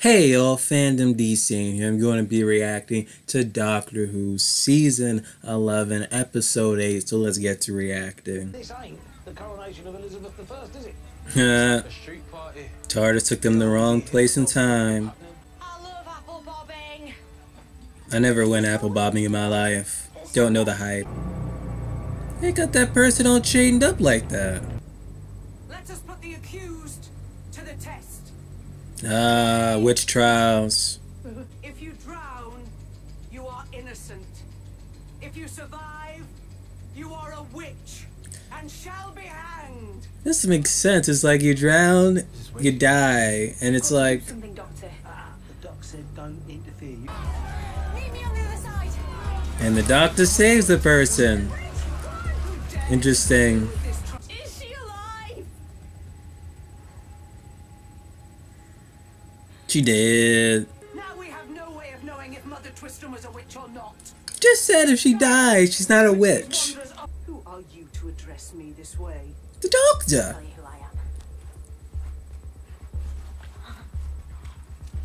Hey y'all, Fandom DC here. I'm going to be reacting to Doctor Who Season 11, Episode 8, so let's get to reacting. This ain't the coronation of Elizabeth I, is it? A street party. TARDIS took them the wrong place and time. I love apple bobbing. I never went apple bobbing in my life. Don't know the hype. They got that person all chained up like that. Let us put the accused to the test. Witch trials. If you drown, you are innocent. If you survive, you are a witch and shall be hanged. This makes sense. It's like you drown, you die, and it's like... Something, Doctor. The doc said don't interfere. Meet me on the other side. And the doctor saves the person. Interesting. Is she alive? She did. Now we have no way of knowing if Mother Twiston was a witch or not. Just said if she dies, she's not a witch. Who are you to address me this way? The doctor. Tell you who I am.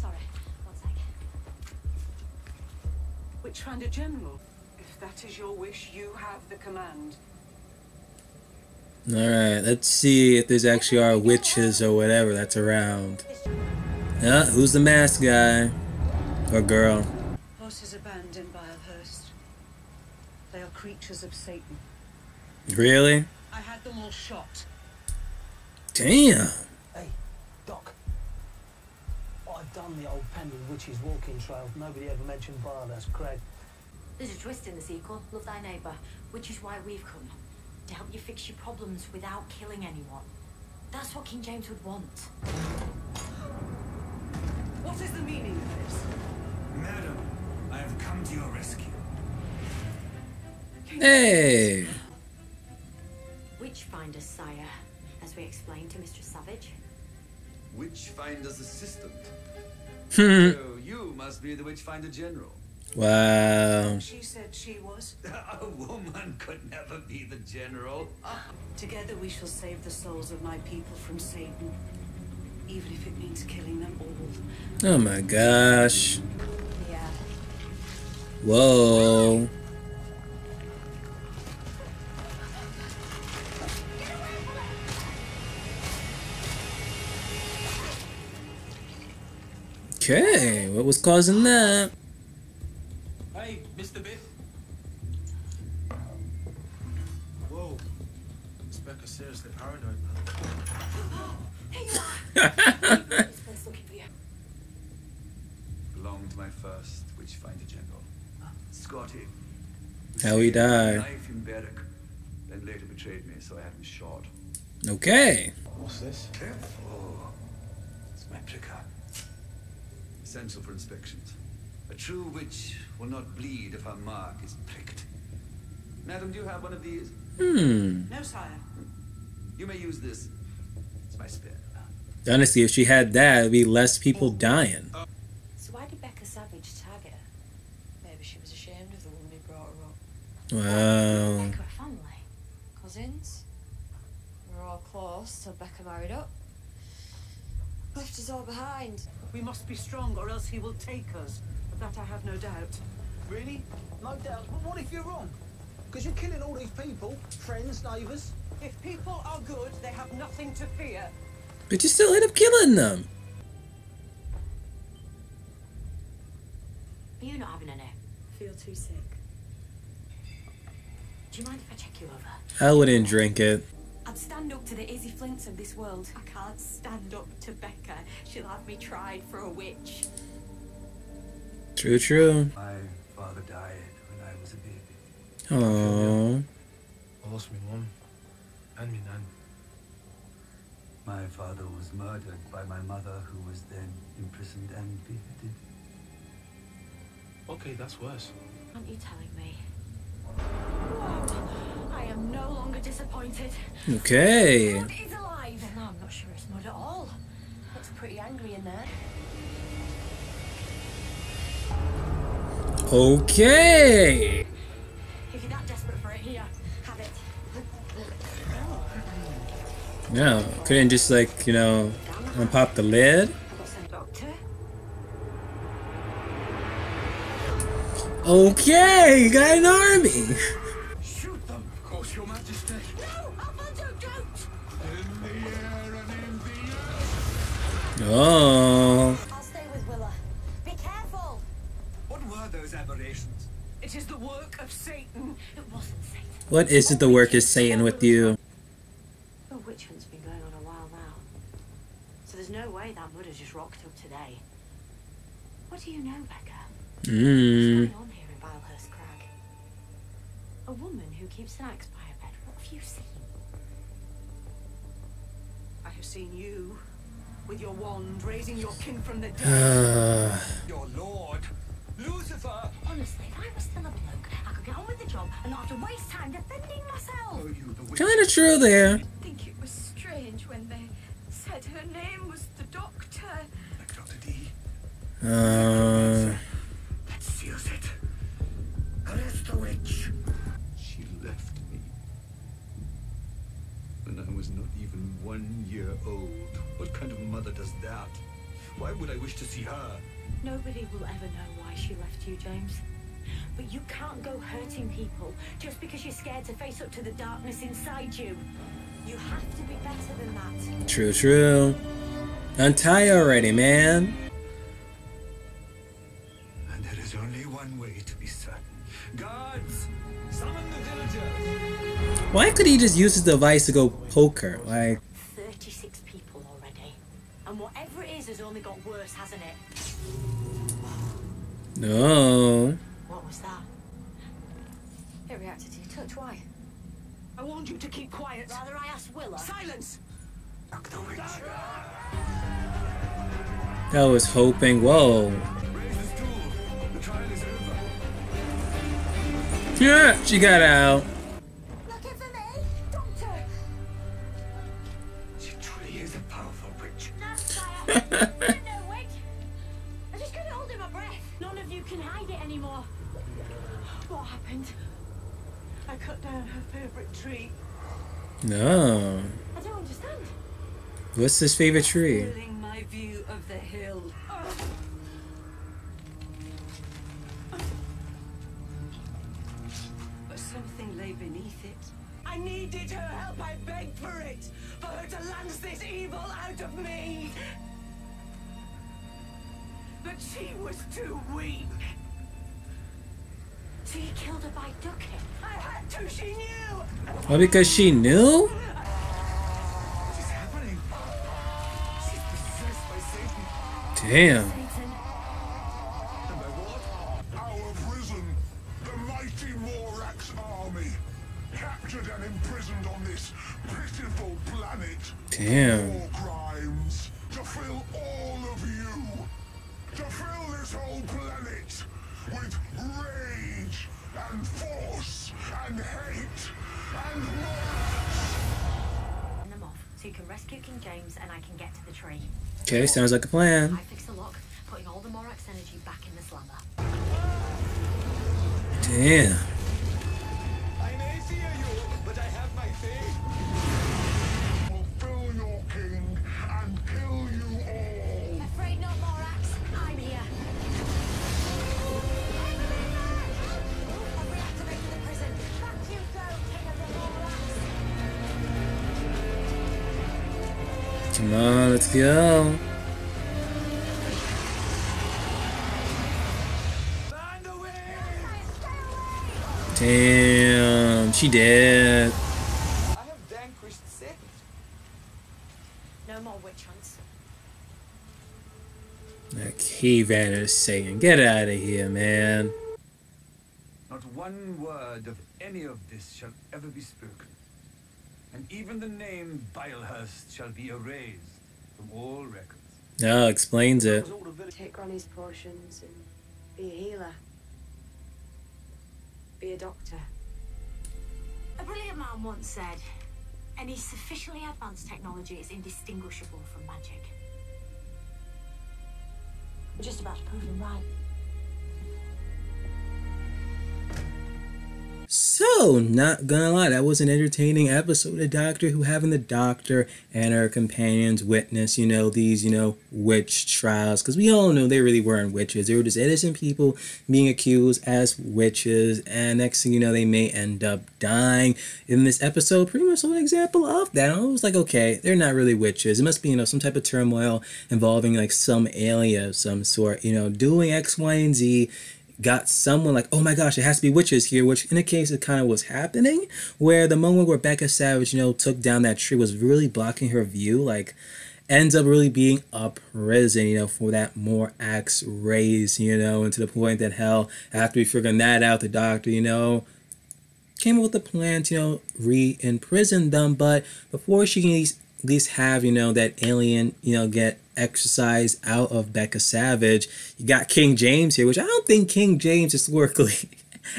Sorry, one sec. Witchfinder General, if that is your wish, you have the command. Alright, let's see if there's actually are witches or whatever that's around. Who's the masked guy? Or girl? Horses abandoned by Elhurst. They are creatures of Satan. Really? I had them all shot. Damn. Hey, Doc. I've done the old Pendle Witches walking trail. Nobody ever mentioned bar, that's Craig. There's a twist in the sequel, Love Thy Neighbour, which is why we've come. To help you fix your problems without killing anyone. That's what King James would want. What is the meaning of this? Madam, I have come to your rescue. Hey. Witchfinders, sire, as we explained to Mistress Savage. Witchfinder's assistant. Hmm. So you must be the Witchfinder General. Wow. She said she was. A woman could never be the general. Together we shall save the souls of my people from Satan, even if it means killing them all. Oh my gosh. Yeah. Whoa. Okay, what was causing that? Hey, Mr. Biff. Whoa. This Becca's seriously paranoid, man. Let's look for you. Belonged to my first Witchfinder General. Scotty. How he died. Knife in Berwick. Then later betrayed me, so I had him shot. Okay. What's this? Oh, it's my pricker. Essential for inspections. A true witch will not bleed if her mark is pricked. Madam, do you have one of these? No, sire. You may use this. It's my spare. Honestly, if she had that, it'd be less people dying. So why did Becca Savage target her? Maybe she was ashamed of the woman who brought her up. Wow. Becca a family? Cousins. We were all close till Becca married up. Left us all behind. We must be strong, or else he will take us. Of that I have no doubt. Really? No doubt. But what if you're wrong? Because you're killing all these people, friends, neighbours. If people are good, they have nothing to fear. But you still end up killing them. Are you not having any? Feel too sick. Do you mind if I check you over? I wouldn't drink it. I'd stand up to the Izzy Flints of this world. I can't stand up to Becca. She'll have me tried for a witch. True, true. My father died when I was a baby. Aww. I lost my mum and my nan. My father was murdered by my mother, who was then imprisoned and beheaded. Okay, that's worse. Aren't you telling me? Whoa. I am no longer disappointed. Okay. Mud is alive. No, I'm not sure it's mud at all. Looks pretty angry in there. Okay. If you're that desperate for it, here, have it. No, couldn't just like, you know, unpop the lid? Doctor? Okay, you got an army. Shoot them, of course, Your Majesty. No, Alfonso, don't! In the air and in the air. Oh. I'll stay with Willa. Be careful! What were those aberrations? It is the work of Satan. It wasn't Satan. What isn't the work is Satan with you? The witch hunt's been going on a while now. So there's no way that mud has just rocked up today. What do you know, Becca? What's going on here in Bilehurst Crag? A woman who keeps an axe by her bed. What have you seen? I have seen you, with your wand, raising your kin from the dead. Your lord, Lucifer. Honestly, if I was still a bloke, I could get on with the job and not have to waste time defending myself. Oh, you the witch. Kind of true there. I think it was strange when they said her name was the Doctor. Like Dr. D. That seals it. Arrest the witch. She left me when I was not even 1 year old. What kind of mother does that? Why would I wish to see her? Nobody will ever know why she left you, James. But you can't go hurting people just because you're scared to face up to the darkness inside you. You have to be better than that. True, true. Untie already, man. And there is only one way to be certain. Guards, summon the villagers. Why could he just use his device to go poke her? Like, 36 people already. And whatever it is has only got worse, hasn't it? no. What was that? It reacted to your touch. Why? I warned you to keep quiet. Rather I asked Willa. Silence! Knock the witch. I was hoping. Whoa. Raise the stool. The trial is over. Yeah, she got out. Looking for me? Doctor! She truly is a powerful witch. No, wait! I just couldn't hold in my breath. None of you can hide it anymore. What happened? I cut down her favorite tree. No. I don't understand. What's his favorite tree? Filling my view of the hill. But something lay beneath it. I needed her help. I begged for it. For her to lance this evil out of me. But she was too weak. So you killed her by ducking? I had to. She knew. Well, because she knew? What is happening? She's possessed by Satan. Damn. Satan. And by what? Now have risen the mighty Morax army, captured and imprisoned on this pitiful planet. Damn. War crimes to fill all of you, to fill this whole planet with rage and force and hate and murder. Send them off so you can rescue King James and I can get to the tree. Okay, sounds like a plan. I fix the lock, putting all the Morax energy back in the slammer. Damn. I may fear you, but I have my faith. Fulfill your king and kill you all. Afraid not, Morax. I'm here. I've reactivated the prison. Back you go, King of the Morax. Come on, let's go. Find the way. Damn, she did. I have vanquished Satan. No more witch hunts. That caveman is saying, get out of here, man. Not one word of any of this shall ever be spoken. And even the name Bilehurst shall be erased from all records. Now explains it. Take Granny's potions and be a healer. Be a doctor. A brilliant man once said, any sufficiently advanced technology is indistinguishable from magic. We're just about to prove him right. So, not gonna lie, that was an entertaining episode of Doctor Who, having the Doctor and her companions witness, these, witch trials. Because we all know they really weren't witches. They were just innocent people being accused as witches. And next thing you know, they may end up dying. In this episode, pretty much an example of that. I was like, okay, they're not really witches. It must be, some type of turmoil involving like some alien of some sort, doing X, Y, and Z. Got someone like, oh my gosh, it has to be witches here, which in a case it kind of was happening, where the moment where Becca Savage, took down that tree was really blocking her view, like ends up really being a prison, for that more X rays, and to the point that hell, after we figured that out, the Doctor, came up with a plan to, re-imprison them, but before she can at least have, that alien, get exercise out of Becca Savage, you got King James here, which I don't think King James historically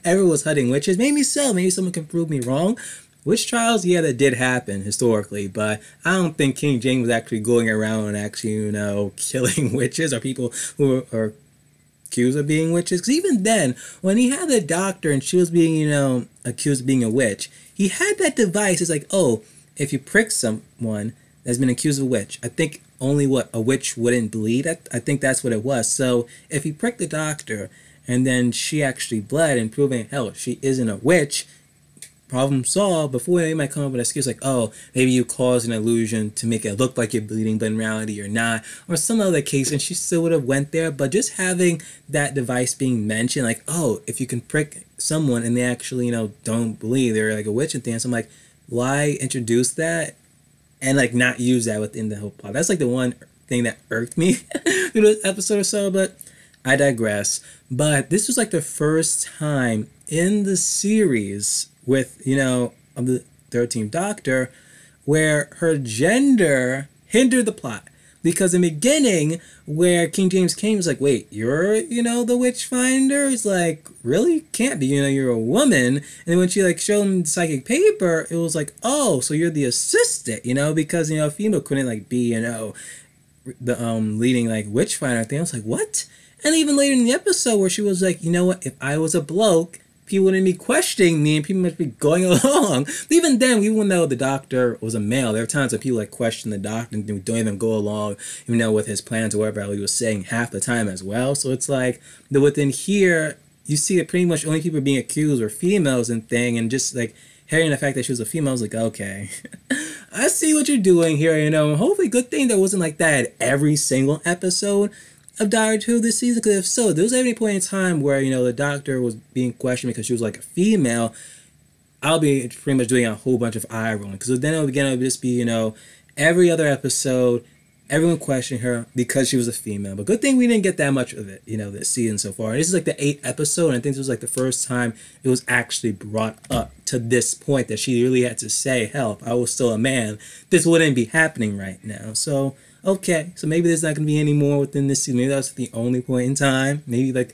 ever was hunting witches. Maybe so, maybe someone can prove me wrong. Witch trials, yeah, that did happen historically, but I don't think King James was actually going around and actually, killing witches or people who are accused of being witches. Because even then, when he had the Doctor and she was being, accused of being a witch, he had that device. It's like, oh, if you prick someone that's been accused of a witch, I think only a witch wouldn't bleed. I think that's what it was. So if he pricked the Doctor and then she actually bled and proving, hell, she isn't a witch, problem solved. Before they might come up with an excuse like, oh, maybe you caused an illusion to make it look like you're bleeding, but in reality you're not, or some other case, and she still would have went there. But just having that device being mentioned, like, oh, if you can prick someone and they actually, don't bleed, they're like a witch and things. I'm like, why introduce that and like not use that within the whole plot? That's like the one thing that irked me through this episode or so, but I digress. But this was like the first time in the series with, of the 13th Doctor where her gender hindered the plot. Because in the beginning, where King James came, was like, wait, you're, the Witchfinder? It's like, really? Can't be, you're a woman. And then when she, like, showed him the psychic paper, it was like, oh, so you're the assistant, because, a female couldn't, like, be, the, leading, like, Witchfinder thing. I was like, what? And even later in the episode where she was like, you know what, if I was a bloke, people wouldn't be questioning me and people must be going along. But even then, even though the Doctor was a male, there were times when people like question the Doctor and don't even go along, with his plans or whatever he was saying half the time as well. So it's like, within here, you see that pretty much only people being accused were females and thing, and just like hearing the fact that she was a female, I was like, okay, I see what you're doing here, Hopefully, good thing that wasn't like that every single episode of Doctor Who this season, because if so, there was any point in time where, the Doctor was being questioned because she was like a female, I'll be pretty much doing a whole bunch of eye rolling, because then it would just be, every other episode, everyone questioning her because she was a female. But good thing we didn't get that much of it, this season so far. This is like the 8th episode, and I think this was like the first time it was actually brought up to this point that she really had to say, hell, if I was still a man, this wouldn't be happening right now. So okay, so maybe there's not going to be any more within this season. Maybe that's the only point in time. Maybe, like,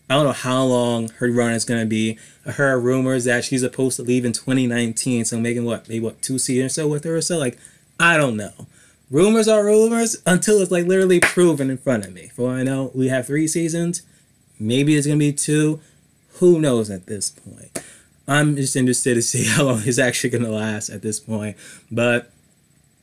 I don't know how long her run is going to be. I heard rumors that she's supposed to leave in 2019, so maybe 2 seasons or so with her or so? Like, I don't know. Rumors are rumors until it's, like, literally proven in front of me. For all I know, we have 3 seasons. Maybe it's going to be 2. Who knows at this point? I'm just interested to see how long it's actually going to last at this point. But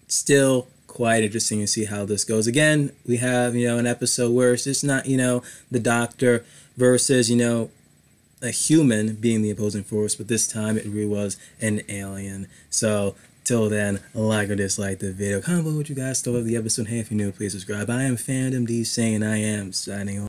still quite interesting to see how this goes. Again, we have, an episode where it's just not, the Doctor versus, a human being the opposing force, but this time it really was an alien. So, till then, like or dislike the video. Comment below what you guys thought of the episode. Hey, if you're new, please subscribe. I am Fandom D saying I am signing off.